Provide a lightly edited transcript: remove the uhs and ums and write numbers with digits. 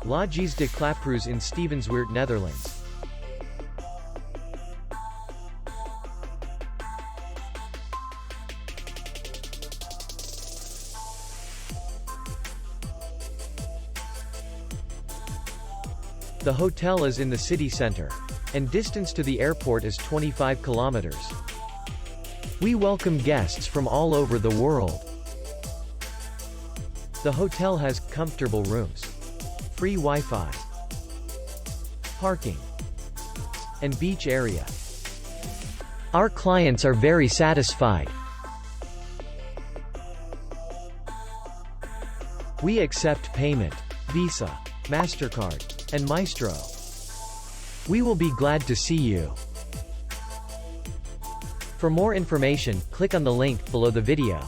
Logies De Klaproos in Stevensweert, Netherlands. The hotel is in the city center, and distance to the airport is 25 kilometers. We welcome guests from all over the world. The hotel has comfortable rooms, free Wi-Fi, parking, and beach area. Our clients are very satisfied. We accept payment, Visa, MasterCard, and Maestro. We will be glad to see you. For more information, click on the link below the video.